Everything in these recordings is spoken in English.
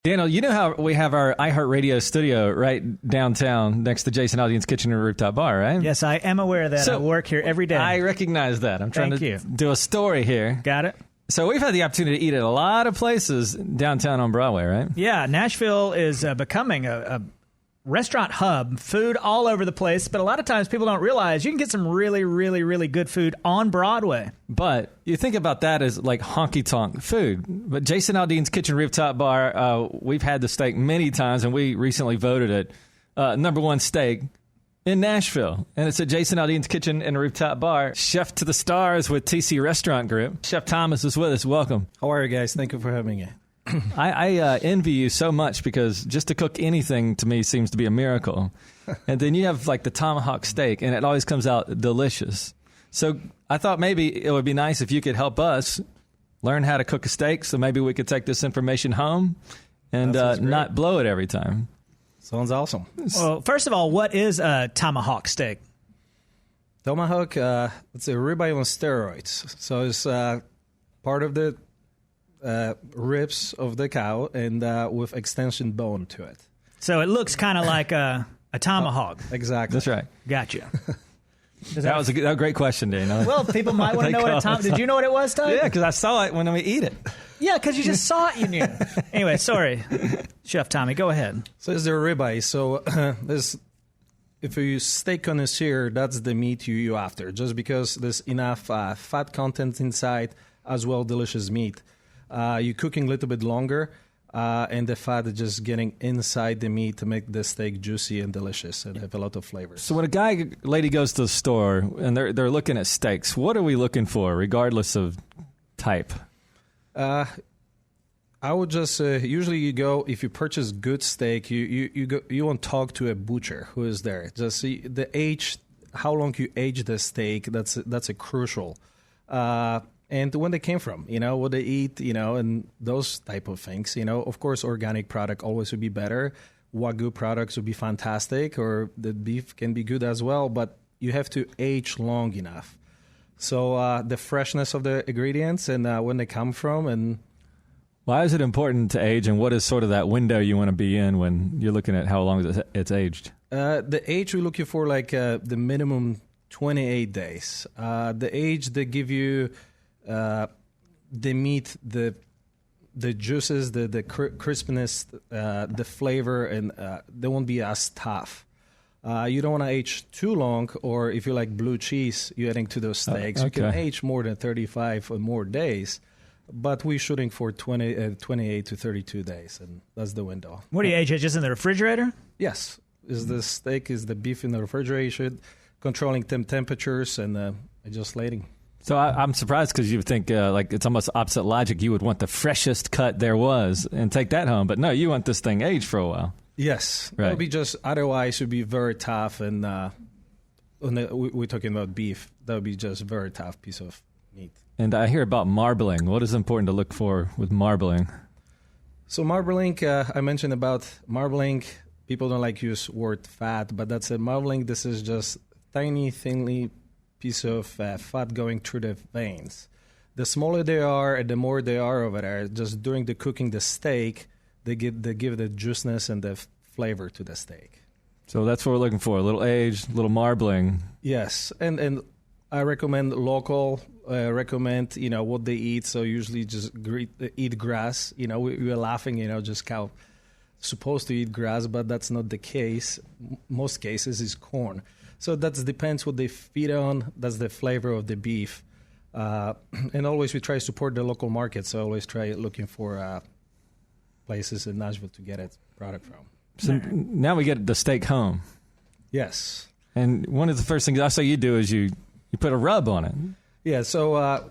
Daniel, you know how we have our iHeartRadio studio right downtown next to Jason Aldean's Kitchen and Rooftop Bar, right? Yes, I am aware of that. So, I work here every day. I recognize that. I'm trying to do a story here. Got it. So we've had the opportunity to eat at a lot of places downtown on Broadway, right? Yeah, Nashville is becoming a restaurant hub, food all over the place. But a lot of times people don't realize you can get some really, really, really good food on Broadway. But you think about that as like honky-tonk food. But Jason Aldean's Kitchen Rooftop Bar, we've had the steak many times, and we recently voted it number one steak in Nashville. And it's at Jason Aldean's Kitchen and Rooftop Bar. Chef to the stars with TC Restaurant Group. Chef Tomasz is with us. Welcome. How are you guys? Thank you for having me. I envy you so much because just to cook anything to me seems to be a miracle. And then you have like the tomahawk steak, and it always comes out delicious. So I thought maybe it would be nice if you could help us learn how to cook a steak, so maybe we could take this information home and not blow it every time. Sounds awesome. Well, first of all, what is a tomahawk steak? Tomahawk, it's a ribeye on steroids. So it's part of the ribs of the cow and with extension bone to it. So it looks kind of like a tomahawk. Exactly. That's right. Gotcha. That was a great question, Dana. Well, people might want to know what a tomahawk. Did you know what it was, Todd? Yeah, because I saw it when we eat it. Yeah, because you just saw it, you knew. Anyway, sorry. Chef Tommy, go ahead. So it's the ribeye. So if you steak connoisseur, that's the meat you after, just because there's enough fat content inside as well delicious meat. You're cooking a little bit longer, and the fat is just getting inside the meat to make the steak juicy and delicious and have a lot of flavors. So when a lady goes to the store and they're looking at steaks, what are we looking for, regardless of type? I would just usually you go if you purchase good steak, you want to talk to a butcher who is there. Just see the age, how long you age the steak. That's a crucial. And when they came from, what they eat, and those type of things, Of course, organic product always would be better. Wagyu products would be fantastic, or the beef can be good as well, but you have to age long enough. So the freshness of the ingredients and when they come from. And why is it important to age, and what is sort of that window you want to be in when you're looking at how long it's aged? The age we're looking for, like the minimum 28 days. The age they give you... the meat, the juices, the crispness, the flavor, and they won't be as tough. You don't want to age too long, or if you like blue cheese, you're adding to those steaks. You can age more than 35 or more days, but we're shooting for 28 to 32 days, and that's the window. What do you age it? Just in the refrigerator? Yes. Is the beef in the refrigerator, controlling temperatures and just slating. So I'm surprised because you would think like it's almost opposite logic. You would want the freshest cut there was and take that home. But no, you want this thing aged for a while. Yes. Right. It would be just, otherwise it would be very tough. And we're talking about beef. That would be just a very tough piece of meat. And I hear about marbling. What is important to look for with marbling? So marbling, I mentioned about marbling. People don't like use word fat, but that's a marbling. This is just tiny, thinly piece of fat going through the veins. The smaller they are and the more they are over there, just during the cooking the steak, they give the juiciness and the flavor to the steak. So that's what we're looking for, a little aged, a little marbling. Yes, and I recommend local, recommend, what they eat. So usually just eat grass. We were laughing, just cow supposed to eat grass, but that's not the case. Most cases is corn. So that depends what they feed on. That's the flavor of the beef. And always we try to support the local market. So I always try looking for places in Nashville to get it product from. So now we get the steak home. Yes. And one of the first things I saw you do is you put a rub on it. Yeah, so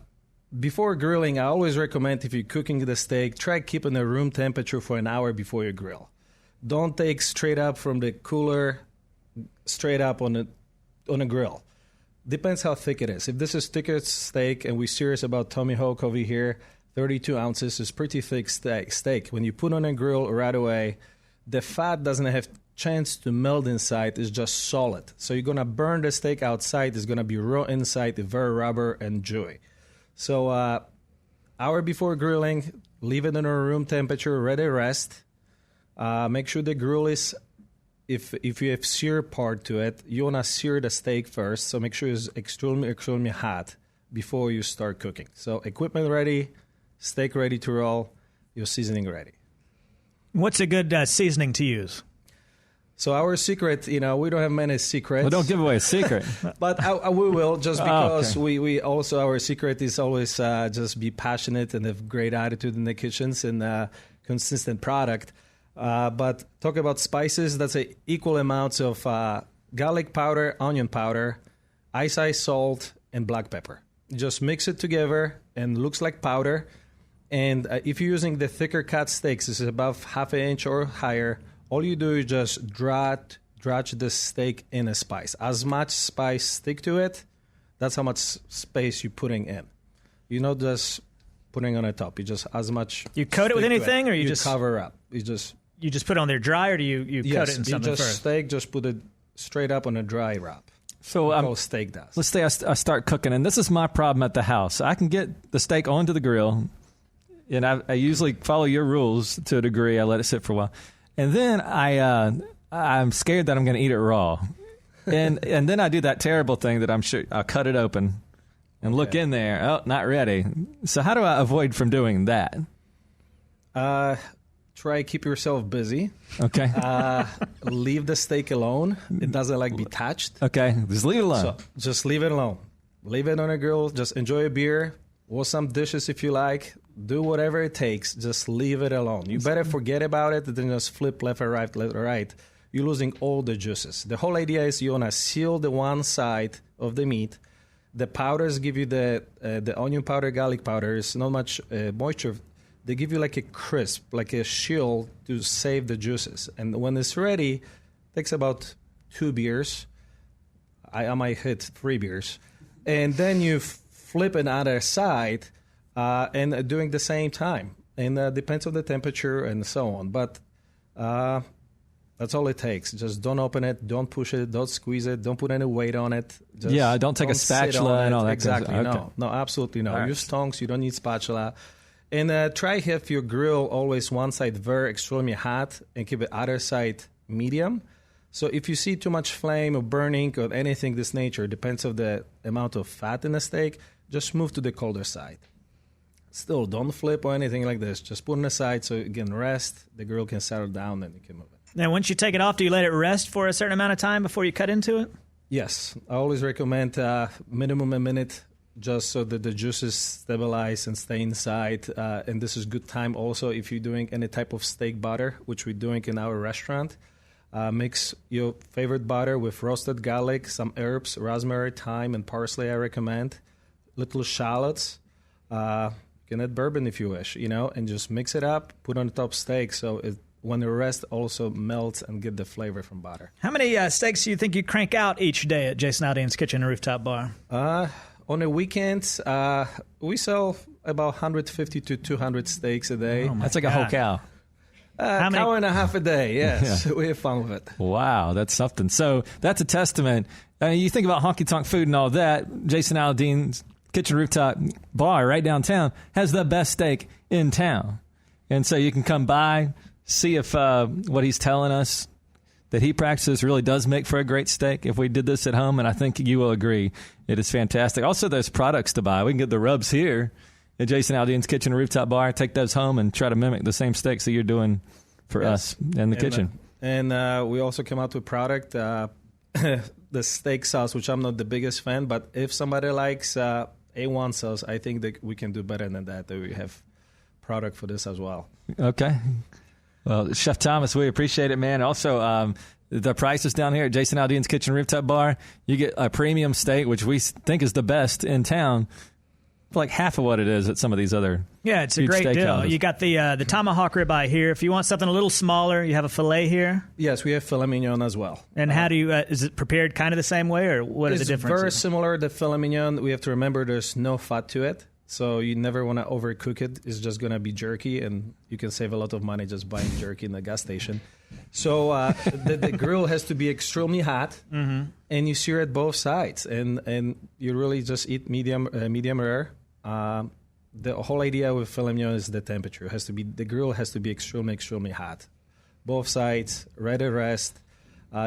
before grilling, I always recommend if you're cooking the steak, try keeping the room temperature for an hour before you grill. Don't take straight up from the cooler straight up on a grill. Depends how thick it is. If this is thicker steak and we're serious about tomahawk over here, 32 ounces is pretty thick steak. When you put on a grill right away, the fat doesn't have chance to melt inside. It's just solid. So you're going to burn the steak outside. It's going to be raw inside, very rubber and chewy. So hour before grilling, leave it in a room temperature, ready to rest. Make sure the grill is, if you have sear part to it, you want to sear the steak first. So make sure it's extremely hot before you start cooking. So equipment ready, steak ready to roll, your seasoning ready. What's a good seasoning to use? So our secret, we don't have many secrets. Well, don't give away a secret. But we will, just because we also, our secret is always just be passionate and have great attitude in the kitchens and consistent product. But talk about spices, that's equal amounts of garlic powder, onion powder, ice salt, and black pepper. Just mix it together and looks like powder. And if you're using the thicker cut steaks, this is above half an inch or higher, all you do is just dredge the steak in a spice. As much spice stick to it, that's how much space you're putting in. You're not just putting on the top. You just as much. You coat it with anything, or you just cover up. You just put it on there dry, or do you coat it in something first? Steak, just put it straight up on a dry wrap. So steak does. Let's say I start cooking, and this is my problem at the house. I can get the steak onto the grill, and I usually follow your rules to a degree. I let it sit for a while. And then I'm scared that I'm going to eat it raw, and then I do that terrible thing that I'm sure I'll cut it open and look in there. Oh, not ready. So how do I avoid from doing that? Try keep yourself busy. Okay. Leave the steak alone. It doesn't be touched. Okay, just leave it alone. So just leave it alone. Leave it on a grill. Just enjoy a beer or some dishes if you like. Do whatever it takes. Just leave it alone. You better forget about it than just flip left or right. You're losing all the juices. The whole idea is you want to seal the one side of the meat. The powders give you the onion powder, garlic powder. It's not much moisture. They give you like a crisp, like a shield to save the juices. And when it's ready, it takes about 2 beers. I might hit 3 beers. And then you flip another side and doing the same time. And depends on the temperature and so on. But that's all it takes. Just don't open it, don't push it, don't squeeze it, don't put any weight on it. Just don't take a spatula and all that. Exactly, kind of stuff. No, absolutely no. Right. Use tongs, you don't need spatula. And try have your grill always one side very extremely hot and keep the other side medium. So if you see too much flame or burning or anything this nature, depends on the amount of fat in the steak, just move to the colder side. Still, don't flip or anything like this. Just put it aside so it can rest, the grill can settle down, and you can move it. Now, once you take it off, do you let it rest for a certain amount of time before you cut into it? Yes. I always recommend minimum a minute just so that the juices stabilize and stay inside. And this is good time also if you're doing any type of steak butter, which we're doing in our restaurant. Mix your favorite butter with roasted garlic, some herbs, rosemary, thyme, and parsley I recommend. Little shallots. You can add bourbon if you wish, and just mix it up, put on the top steak so when the rest also melts and get the flavor from butter. How many steaks do you think you crank out each day at Jason Aldean's Kitchen and Rooftop Bar? On the weekends, we sell about 150 to 200 steaks a day. That's like a whole cow. Cow and a half a day, yes. Yeah. We have fun with it. Wow, that's something. So that's a testament. You think about honky-tonk food and all that, Jason Aldean's Kitchen Rooftop Bar right downtown has the best steak in town. And so you can come by, see if what he's telling us that he practices really does make for a great steak if we did this at home, and I think you will agree. It is fantastic. Also, there's products to buy. We can get the rubs here at Jason Aldean's Kitchen Rooftop Bar, take those home, and try to mimic the same steaks that you're doing for us in the kitchen. And we also come out with product, the steak sauce, which I'm not the biggest fan, but if somebody likes A1 sauce, I think that we can do better than that we have product for this as well. Okay. Well, Chef Tomasz, we appreciate it, man. Also, the prices down here at Jason Aldean's Kitchen Rooftop Bar, you get a premium steak, which we think is the best in town, for like half of what it is at some of these other it's a great deal. Houses. You got the tomahawk ribeye here. If you want something a little smaller, you have a filet here. Yes, we have filet mignon as well. And how do you, is it prepared kind of the same way, or what are the differences? It's very similar. The filet mignon, we have to remember there's no fat to it. So you never want to overcook it. It's just going to be jerky, and you can save a lot of money just buying jerky in the gas station. So the grill has to be extremely hot, and you sear it both sides, and you really just eat medium rare. The whole idea with filet mignon is the temperature. The grill has to be extremely, extremely hot. both sides, ready to rest.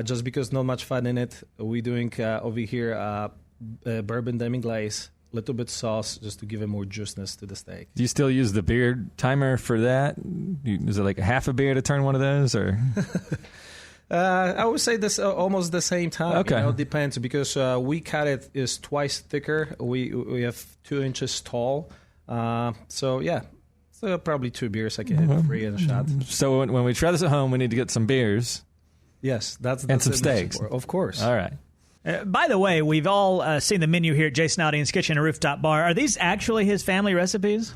Just because not much fat in it, we're doing over here bourbon demi-glace, little bit sauce just to give it more juiceness to the steak. Do you still use the beer timer for that? Is it like half a beer to turn one of those, or? I would say this almost the same time. Okay. It depends because we cut it is twice thicker. We have 2 inches tall. So yeah, so probably 2 beers I can hit 3 in a shot. So when we try this at home, we need to get some beers. Yes, that's and some steaks. Of course. All right. By the way, we've all seen the menu here at Jason Aldean's Kitchen and Rooftop Bar. Are these actually his family recipes?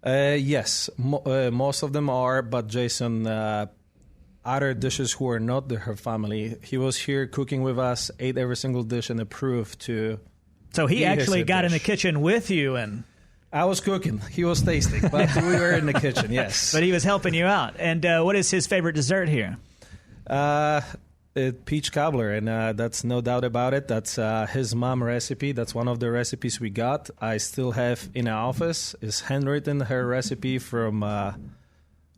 Yes, most of them are, but Jason, other dishes who are not her family, he was here cooking with us, ate every single dish, and approved to. So he actually got in the kitchen with you, and I was cooking. He was tasting, but we were in the kitchen, yes. But he was helping you out. And what is his favorite dessert here? Peach cobbler, and that's no doubt about it. That's his mom recipe. That's one of the recipes we got. I still have in our office. Is handwritten her recipe from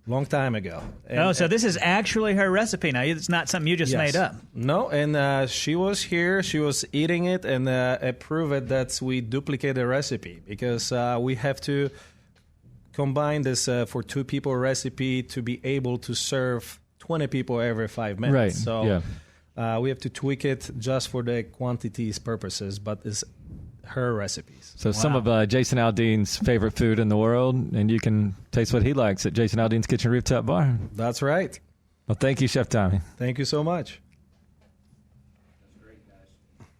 long time ago. And, so this is actually her recipe now. It's not something you just made up. No, and she was here. She was eating it, and approved it that we duplicate the recipe because we have to combine this for 2 people recipe to be able to serve 20 people every 5 minutes. Right. So we have to tweak it just for the quantities purposes, but it's her recipes. So some of Jason Aldean's favorite food in the world, and you can taste what he likes at Jason Aldean's Kitchen Rooftop Bar. That's right. Well, thank you, Chef Tommy. Thank you so much.